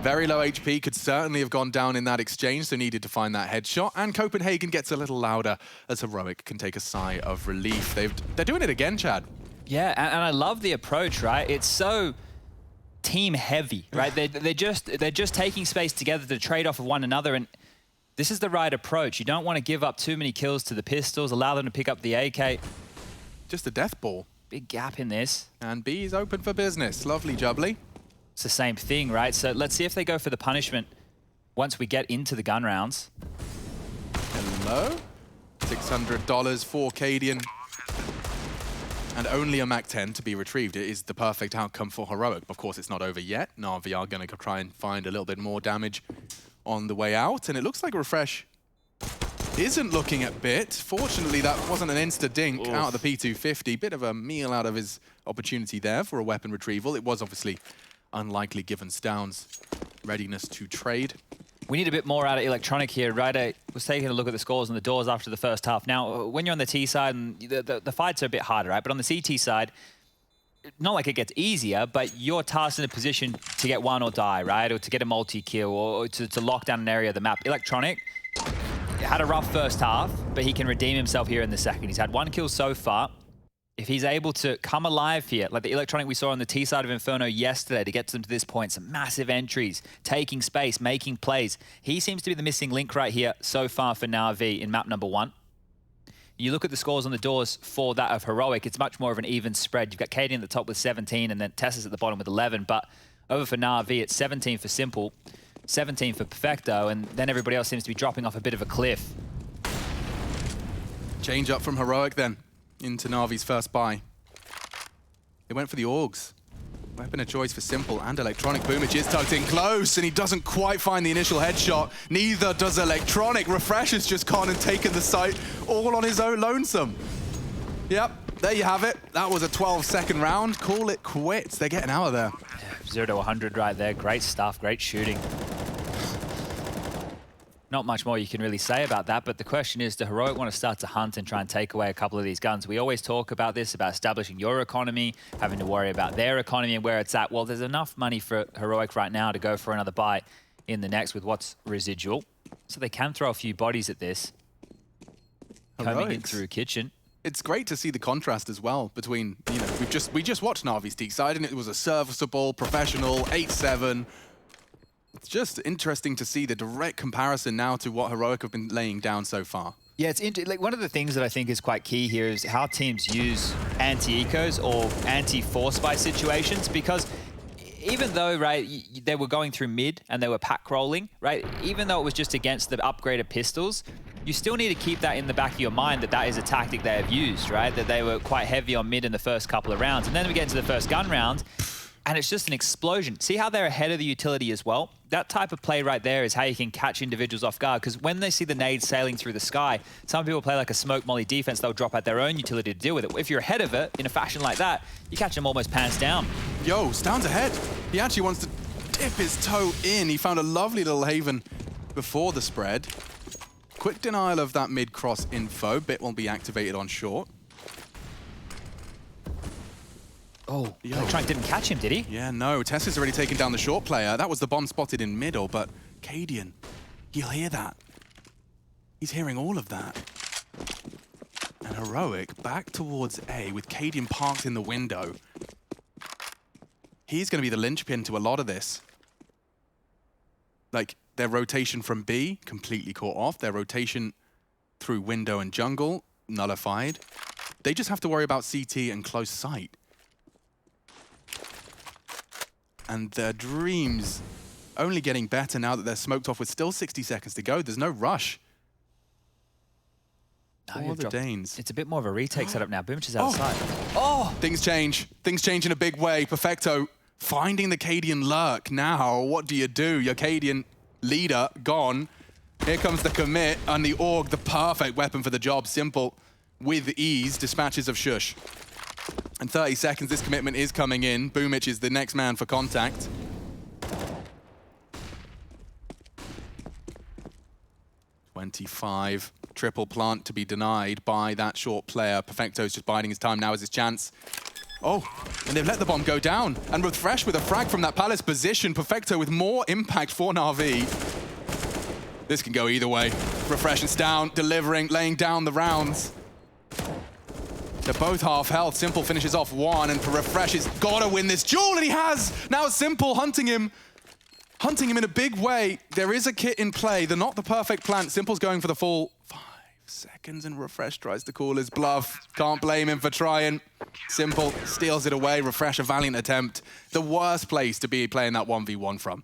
very low HP, could certainly have gone down in that exchange, so needed to find that headshot. And Copenhagen gets a little louder as Heroic can take a sigh of relief. They're doing it again, Chad. Yeah, and I love the approach, right? It's so team heavy, right? they're just taking space together to trade off of one another, and this is the right approach. You don't want to give up too many kills to the pistols, allow them to pick up the AK. Just a death ball. Big gap in this. And B is open for business. Lovely jubbly. It's the same thing, right? So let's see if they go for the punishment once we get into the gun rounds. Hello? $600 for Cadian. And only a MAC-10 to be retrieved. It is the perfect outcome for Heroic. Of course, it's not over yet. Na'Vi are going to try and find a little bit more damage on the way out. And it looks like Refresh isn't looking at Bit. Fortunately, that wasn't an insta-dink out of the P250. Bit of a meal out of his opportunity there for a weapon retrieval. It was obviously unlikely given Stown's readiness to trade. We need a bit more out of Electronic here, right? I was taking a look at the scores on the doors after the first half. Now, when you're on the T side, and the fights are a bit harder, right? But on the CT side, not like it gets easier, but you're tasked in a position to get one or die, right? Or to get a multi-kill, or to lock down an area of the map. Electronic had a rough first half, but he can redeem himself here in the second. He's had 1 kill so far. If he's able to come alive here, like the Electronic we saw on the T side of Inferno yesterday to get them to this point, some massive entries, taking space, making plays. He seems to be the missing link right here so far for Na'Vi in map number 1. You look at the scores on the doors for that of Heroic, it's much more of an even spread. You've got Cadian at the top with 17 and then Tessa's at the bottom with 11, but over for Na'Vi, it's 17 for Simple, 17 for Perfecto, and then everybody else seems to be dropping off a bit of a cliff. Change up from Heroic then into Na'Vi's first buy. They went for the Augs. Weapon of choice for Simple and Electronic. Boomage is tucked in close, and he doesn't quite find the initial headshot. Neither does Electronic. Refresh has just gone and taken the site all on his own lonesome. Yep, there you have it. That was a 12-second round. Call it quits. They're getting out of there. 0 to 100 right there. Great stuff, great shooting. Not much more you can really say about that, but the question is, do Heroic want to start to hunt and try and take away a couple of these guns? We always talk about this, about establishing your economy, having to worry about their economy and where it's at. Well, there's enough money for Heroic right now to go for another buy in the next with what's residual. So they can throw a few bodies at this. Coming in through kitchen. It's great to see the contrast as well between, you know, we just watched Na'Vi's T side and it was a serviceable, professional, 8-7. It's just interesting to see the direct comparison now to what Heroic have been laying down so far. Yeah, it's like one of the things that I think is quite key here is how teams use anti-ecos or anti-force buy situations, because even though, right, they were going through mid and they were pack rolling, right, even though it was just against the upgraded pistols, you still need to keep that in the back of your mind that that is a tactic they have used, right, that they were quite heavy on mid in the first couple of rounds. And then we get into the first gun round, and it's just an explosion. See how they're ahead of the utility as well? That type of play right there is how you can catch individuals off guard, because when they see the nades sailing through the sky, some people play like a smoke molly defense, they'll drop out their own utility to deal with it. If you're ahead of it in a fashion like that, you catch them almost pants down. Yo, Stown's ahead. He actually wants to dip his toe in. He found a lovely little haven before the spread. Quick denial of that mid-cross info. Bit won't be activated on short. Oh, Electronic didn't catch him, did he? Yeah, no. Tessa's already taken down the short player. That was the bomb spotted in middle, but Cadian, he'll hear that. He's hearing all of that. And Heroic back towards A with Cadian parked in the window. He's going to be the linchpin to a lot of this. Like, their rotation from B, completely caught off. Their rotation through window and jungle, nullified. They just have to worry about CT and close sight. And their Dreams only getting better now that they're smoked off with still 60 seconds to go. There's no rush. For the Danes. It's a bit more of a retake setup now. Boomich is outside. Oh! Things change. Things change in a big way. Perfecto finding the Cadian lurk. Now, what do? Your Cadian leader gone. Here comes the commit and the AUG, the perfect weapon for the job. Simple, with ease, dispatches of Shush. In 30 seconds, this commitment is coming in. Boomich is the next man for contact. .25. Triple plant to be denied by that short player. Perfecto's just biding his time. Now is his chance. Oh, and they've let the bomb go down. And Refresh with a frag from that Palace position. Perfecto with more impact for Na'Vi. This can go either way. Refresh is down, delivering, laying down the rounds. They're both half health. Simple finishes off one, and Refresh has got to win this duel, and he has! Now Simple hunting him in a big way. There is a kit in play. They're not the perfect plant. Simple's going for the full 5 seconds, and Refresh tries to call his bluff. Can't blame him for trying. Simple steals it away. Refresh, a valiant attempt. The worst place to be playing that 1v1 from.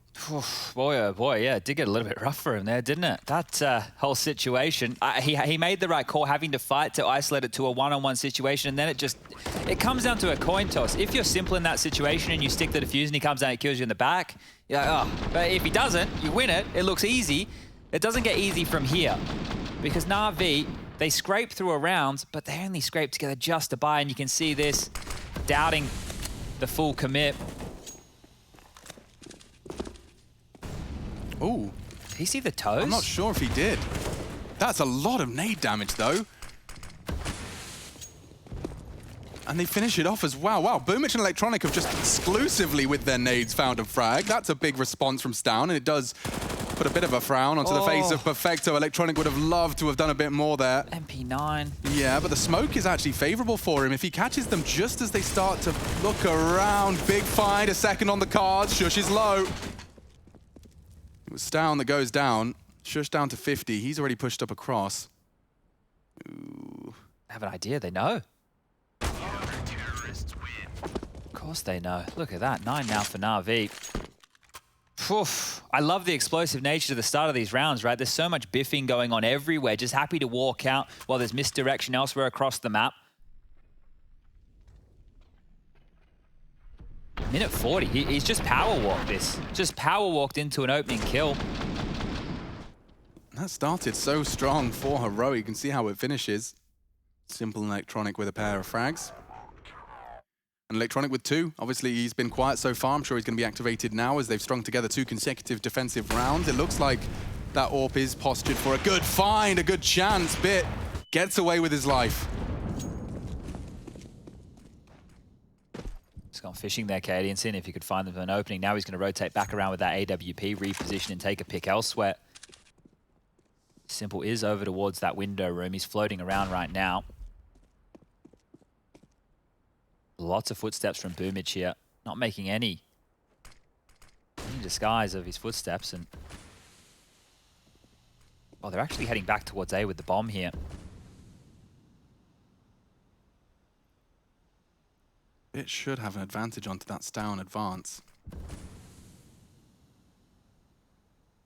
Boy, oh boy, yeah, it did get a little bit rough for him there, didn't it? That whole situation, he made the right call, having to fight to isolate it to a one-on-one situation, and then it comes down to a coin toss. If you're Simple in that situation and you stick the defuse and he comes out and kills you in the back, you're like, oh. But if he doesn't, you win it, it looks easy. It doesn't get easy from here, because Na'Vi, they scrape through a round, but they only scrape together just to buy, and you can see this, doubting the full commit. Ooh. Did he see the toes? I'm not sure if he did. That's a lot of nade damage, though. And they finish it off as well. Wow, Boomich and Electronic have just exclusively with their nades found a frag. That's a big response from Stown, and it does put a bit of a frown onto the face of Perfecto. Electronic would have loved to have done a bit more there. MP9. Yeah, but the smoke is actually favorable for him. If he catches them just as they start to look around, big find, a second on the cards. Shush is low. It was Stown that goes down. Shush down to 50. He's already pushed up across. Ooh. I have an idea, they know. Of course they know. Look at that, 9 now for Na'Vi. Oof. I love the explosive nature to the start of these rounds, right? There's so much biffing going on everywhere. Just happy to walk out while there's misdirection elsewhere across the map. Minute 40, he's just power walked this. Just power walked into an opening kill. That started so strong for Heroic. You can see how it finishes. Simple and Electronic with a pair of frags. And Electronic with 2. Obviously, he's been quiet so far. I'm sure he's going to be activated now as they've strung together 2 consecutive defensive rounds. It looks like that AWP is postured for a good find, a good chance. Bit gets away with his life. He's gone fishing there, Cadian, seeing if he could find them an opening. Now he's going to rotate back around with that AWP, reposition and take a pick elsewhere. Simple is over towards that window room. He's floating around right now. Lots of footsteps from Boomich here, not making any disguise of his footsteps. And well, they're actually heading back towards A with the bomb here. It should have an advantage onto that Stown advance.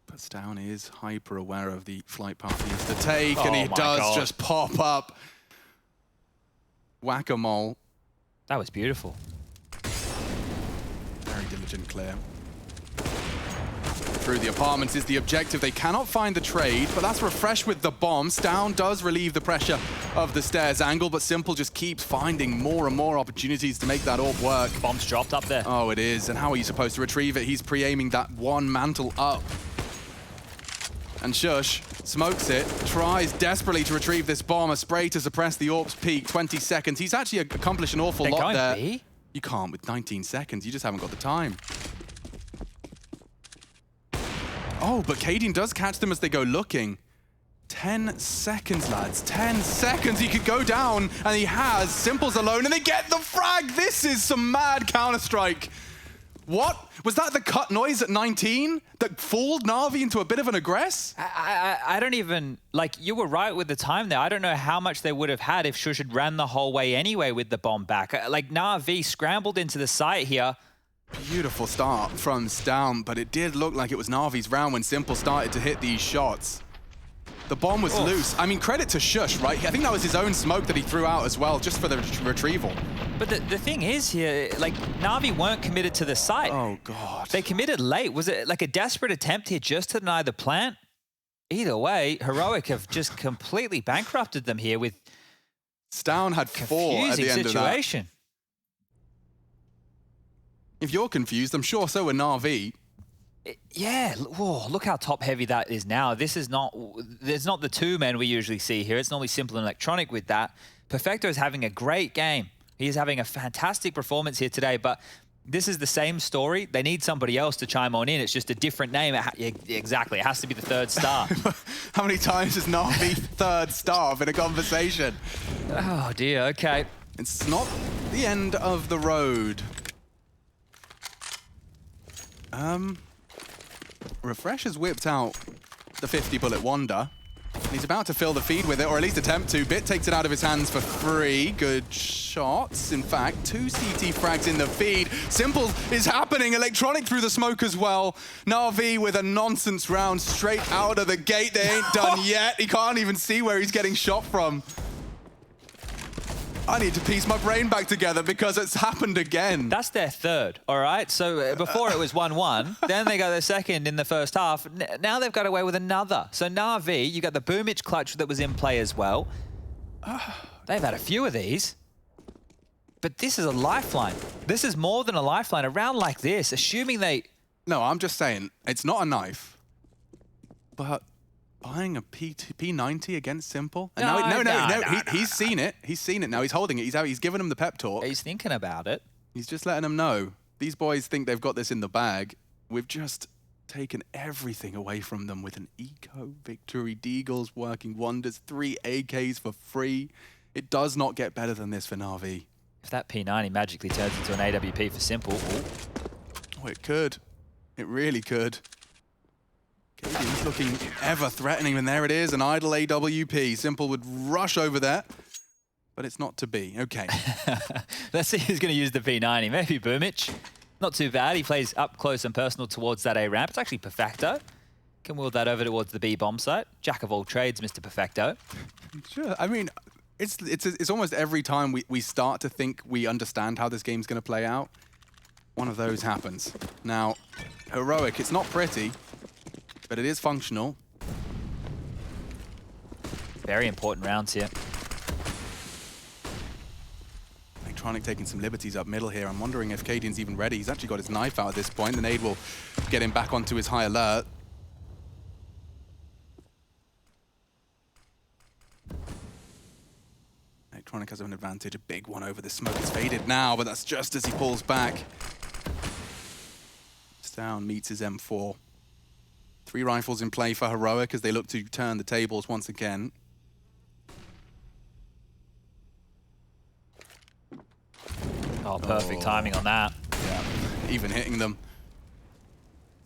But Stown is hyper aware of the flight path he has to take, and he does just pop up. Whack-a-mole. That was beautiful. Very diligent clear. Through the apartments is the objective. They cannot find the trade, but that's Refresh with the bomb. Stown does relieve the pressure of the stairs angle, but Simple just keeps finding more and more opportunities to make that AWP work. Bomb's dropped up there. Oh, it is. And how are you supposed to retrieve it? He's pre-aiming that one mantle up. And Shush smokes it, tries desperately to retrieve this bomb. A spray to suppress the AWP's peak, 20 seconds. He's actually accomplished an awful lot there. B? You can't with 19 seconds. You just haven't got the time. Oh, but Cadian does catch them as they go looking. 10 seconds, lads. 10 seconds. He could go down, and he has. Simple's alone, and they get the frag. This is some mad Counter-Strike. What? Was that the cut noise at 19 that fooled Na'Vi into a bit of an aggress? I don't even, like, you were right with the time there. I don't know how much they would have had if Shush had ran the whole way anyway with the bomb back. Like, Na'Vi scrambled into the site here. Beautiful start from Down, but it did look like it was Na'Vi's round when Simple started to hit these shots. The bomb was loose. I mean, credit to Shush, right? I think that was his own smoke that he threw out as well, just for the retrieval. But the thing is here, like, Na'Vi weren't committed to the site. Oh, God. They committed late. Was it like a desperate attempt here just to deny the plant? Either way, Heroic have just completely bankrupted them here with Stown had 4 at the end situation. of that. If you're confused, I'm sure so are Na'Vi. Yeah, whoa, look how top-heavy that is now. This is not, there's not the 2 men we usually see here. It's normally Simple and Electronic with that. Perfecto is having a great game. He's having a fantastic performance here today, but this is the same story. They need somebody else to chime on in. It's just a different name. Exactly, it has to be the 3rd star. How many times has Na'Vi 3rd star in a conversation? Oh, dear, okay. It's not the end of the road. Refresh has whipped out the 50 bullet Wonder. He's about to fill the feed with it, or at least attempt to. Bit takes it out of his hands for free. Good shots. In fact, 2 CT frags in the feed. Simple is happening. Electronic through the smoke as well. Na'Vi with a nonsense round straight out of the gate. They ain't done yet. He can't even see where he's getting shot from. I need to piece my brain back together because it's happened again. That's their 3rd, all right? So before it was 1-1, then they got their 2nd in the first half. Now they've got away with another. So Na'Vi, you got the Boomich clutch that was in play as well. They've had a few of these. But this is a lifeline. This is more than a lifeline. A round like this, assuming they... No, I'm just saying, it's not a knife. But... buying a P90 against Simple? And no, he's seen it. He's seen it now. He's holding it. He's giving him the pep talk. He's thinking about it. He's just letting them know. These boys think they've got this in the bag. We've just taken everything away from them with an eco victory. Deagles working wonders. 3 AKs for free. It does not get better than this for Na'Vi. If that P90 magically turns into an AWP for Simple... Oh, it could. It really could. He's looking ever threatening, and there it is, an idle AWP. Simple would rush over there, but it's not to be. Okay. Let's see who's going to use the P90. Maybe Boomich. Not too bad. He plays up close and personal towards that A ramp. It's actually Perfecto. Can wheel that over towards the B bomb site. Jack of all trades, Mr. Perfecto. Sure. I mean, it's almost every time we start to think we understand how this game's going to play out, one of those happens. Now, Heroic, it's not pretty, but it is functional. Very important rounds here. Electronic taking some liberties up middle here. I'm wondering if Cadian's even ready. He's actually got his knife out at this point. The nade will get him back onto his high alert. Electronic has an advantage, a big one over the smoke. It's faded now, but that's just as he pulls back. Down meets his M4. 3 rifles in play for Heroic as they look to turn the tables once again. Oh, perfect timing on that. Yeah, even hitting them.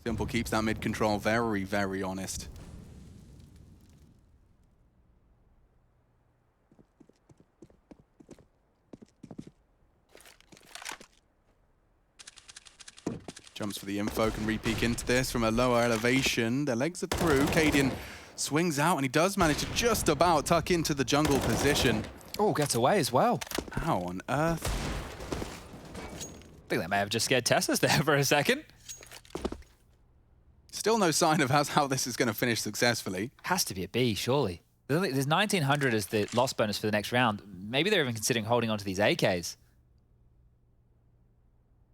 Simple keeps that mid control very, very honest. Jumps for the info, can re-peek into this from a lower elevation. Their legs are through. Cadian swings out, and he does manage to just about tuck into the jungle position. Oh, gets away as well. How on earth? I think they may have just scared Tessus there for a second. Still no sign of how this is going to finish successfully. Has to be a B, surely. There's 1900 as the loss bonus for the next round. Maybe they're even considering holding on to these AKs.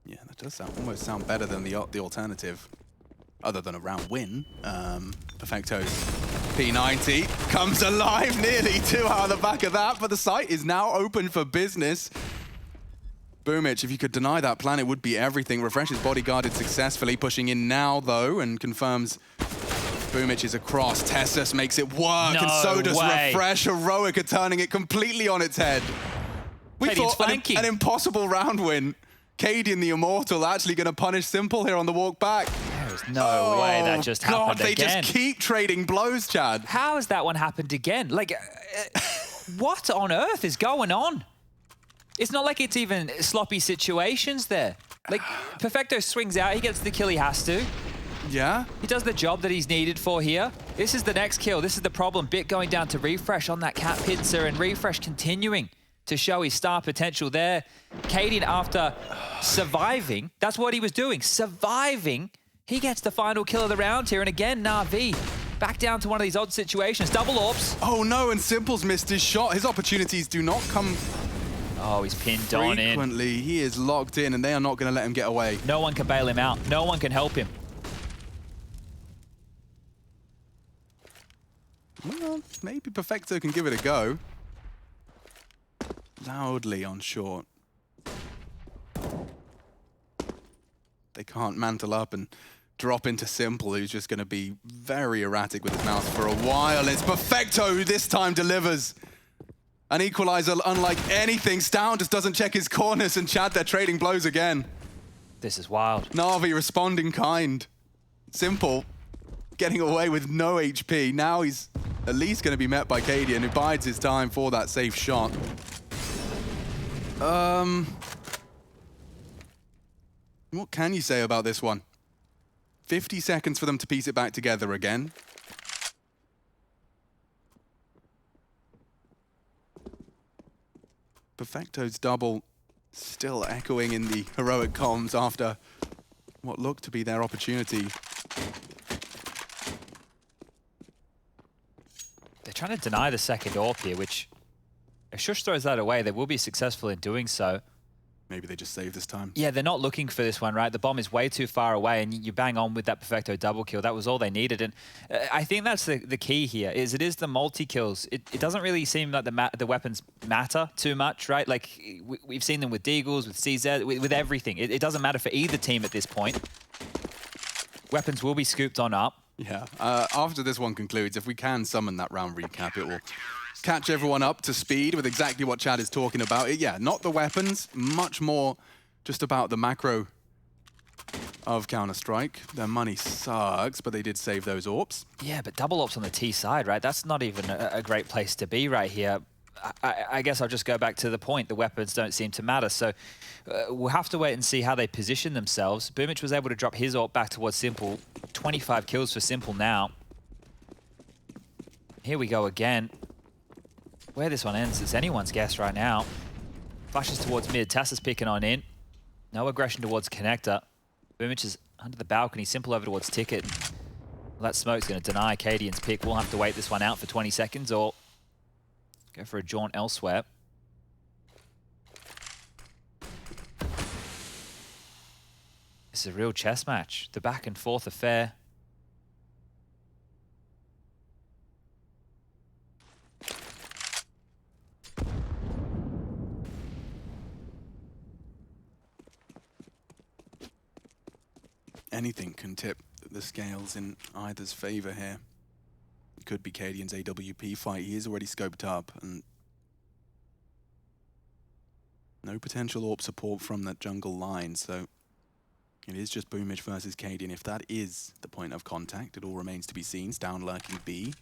Yeah, that does almost sound better than the alternative, other than a round win. Perfecto's P90 comes alive, nearly 2 out of the back of that, but the site is now open for business. Boomich, if you could deny that plan, it would be everything. Refresh is bodyguarded successfully, pushing in now, though, and confirms Boomich is across. Tessus makes it work, No and so does way. Refresh. Heroic are turning it completely on its head. We Cadian's thought flanking. an impossible round win. Cadian the Immortal actually going to punish Simple here on the walk back. There's no way that just happened they again. just keep trading blows, Chad. How has that one happened again? Like, what on earth is going on? It's not like it's even sloppy situations there. Like, Perfecto swings out, he gets the kill he has to. Yeah? He does the job that he's needed for here. This is the next kill. This is the problem. Bit going down to Refresh on that cat pincer, and Refresh continuing to show his star potential there. Cadian, after surviving, that's what he was doing, surviving, he gets the final kill of the round here. And again, Na'Vi back down to one of these odd situations. Double orbs. Oh no, and Simple's missed his shot. His opportunities do not come Oh, he's pinned on in. frequently. He is locked in, and they are not going to let him get away. No one can bail him out. No one can help him. Well, maybe Perfecto can give it a go. Loudly on short. They can't mantle up and drop into Simple, who's just going to be very erratic with his mouse for a while. It's Perfecto who this time delivers. An equalizer unlike anything. Stound just doesn't check his corners, and Chad, they're trading blows again. This is wild. Na'Vi responding kind. Simple getting away with no HP. Now he's at least going to be met by Cadian, who bides his time for that safe shot. What can you say about this one? 50 seconds for them to piece it back together again. Perfecto's double still echoing in the heroic comms after what looked to be their opportunity. They're trying to deny the second AWP here, which if Shush throws that away, they will be successful in doing so. Maybe they just save this time. Yeah, they're not looking for this one, right? The bomb is way too far away, and you bang on with that Perfecto double kill. That was all they needed, and I think that's the key here, is it is the multi-kills. It doesn't really seem like the weapons matter too much, right? Like, we've seen them with Deagles, with CZ, with everything. It doesn't matter for either team at this point. Weapons will be scooped on up. Yeah, after this one concludes, if we can summon that round recap, it will catch everyone up to speed with exactly what Chad is talking about. Yeah, not the weapons, much more just about the macro of Counter-Strike. Their money sucks, but they did save those AWPs. Yeah, but double ops on the T side, right? That's not even a great place to be right here. I guess I'll just go back to the point. The weapons don't seem to matter, so we'll have to wait and see how they position themselves. Boomich was able to drop his AWP back towards Simple. 25 kills for Simple now. Here we go again. Where this one ends, it's anyone's guess right now. Flashes towards mid, Tassa's picking on in. No aggression towards Connector. Boomich is under the balcony, Simple over towards Ticket. Well, that smoke's going to deny Cadian's pick. We'll have to wait this one out for 20 seconds or go for a jaunt elsewhere. This is a real chess match. The back and forth affair. Anything can tip the scales in either's favor here. It could be Cadian's AWP fight. He is already scoped up, and no potential AWP support from that jungle line, so it is just Boomich versus Cadian. If that is the point of contact, it all remains to be seen. Down lurking B.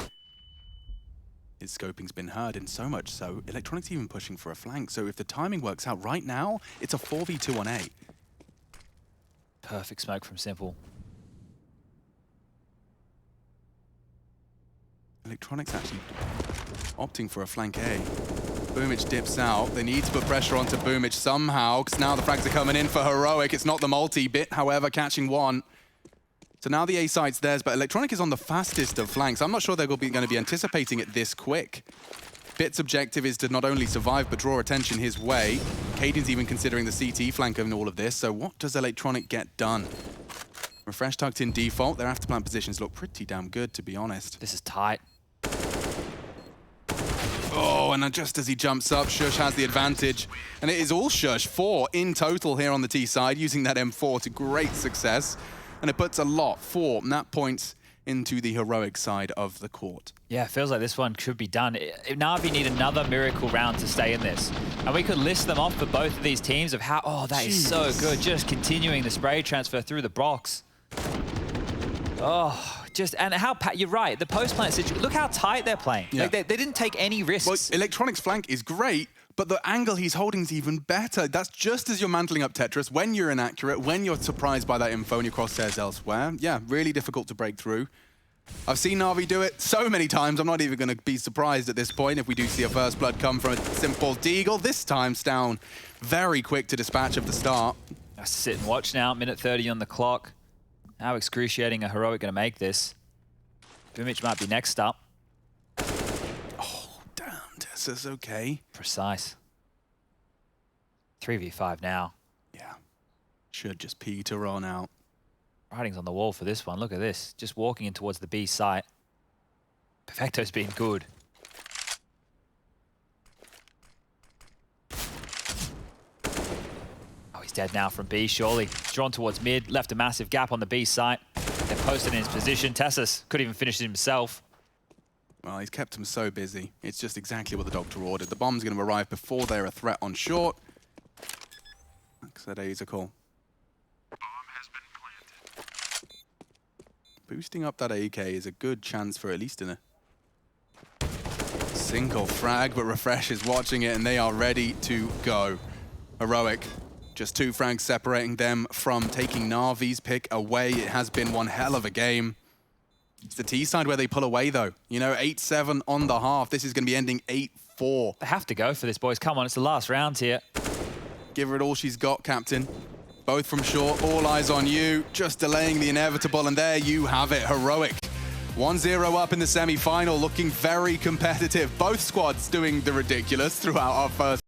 His scoping's been heard, and so much so, Electronic's even pushing for a flank. So if the timing works out right now, it's a 4v2 on A. Perfect smoke from Simple. Electronics actually opting for a flank A. Boomich dips out. They need to put pressure onto Boomich somehow, because now the frags are coming in for Heroic. It's not the multi-bit, however, catching one. So now the A side's theirs, but Electronic is on the fastest of flanks. I'm not sure they're going to be anticipating it this quick. Bit's objective is to not only survive, but draw attention his way. Cadian's even considering the CT flank in all of this, so what does Electronic get done? Refresh tucked in default. Their afterplant positions look pretty damn good, to be honest. This is tight. Oh, and just as he jumps up, Shush has the advantage. And it is all Shush, 4 in total here on the T side, using that M4 to great success. And it puts a lot, 4 map points into the heroic side of the court. Yeah, it feels like this one should be done. Na'Vi need another miracle round to stay in this. And we could list them off for both of these teams of how, oh, that is so good. Just continuing the spray transfer through the box. Oh, just, and how, you're right, the post-plant situation, look how tight they're playing. Yeah. Like they didn't take any risks. Well, Electronic's flank is great, but the angle he's holding is even better. That's just as you're mantling up Tetris, when you're inaccurate, when you're surprised by that info and your crosshairs elsewhere. Yeah, really difficult to break through. I've seen Na'Vi do it so many times, I'm not even going to be surprised at this point if we do see a first blood come from a simple Deagle. This time, Stown very quick to dispatch of the start. Let's sit and watch now, minute 30 on the clock. How excruciating a Heroic going to make this? Boomich might be next up. Oh, damn, Tessa's okay. Precise. 3v5 now. Yeah, should just peter on out. Writing's on the wall for this one. Look at this. Just walking in towards the B site. Perfecto's been good. Oh, he's dead now from B, surely. Drawn towards mid, left a massive gap on the B site. They're posted in his position. Tessus could even finish it himself. Well, he's kept him so busy. It's just exactly what the doctor ordered. The bomb's going to arrive before they're a threat on short. Lackadaisical. Boosting up that AK is a good chance for at least in a single frag, but Refresh is watching it and they are ready to go. Heroic, just 2 frags separating them from taking Na'Vi's pick away. It has been one hell of a game. It's the T side where they pull away though. You know, 8-7 on the half. This is going to be ending 8-4. They have to go for this, boys. Come on, it's the last round here. Give her it all she's got, Captain. Both from short, all eyes on you, just delaying the inevitable, and there you have it, Heroic. 1-0 up in the semi-final, looking very competitive. Both squads doing the ridiculous throughout our first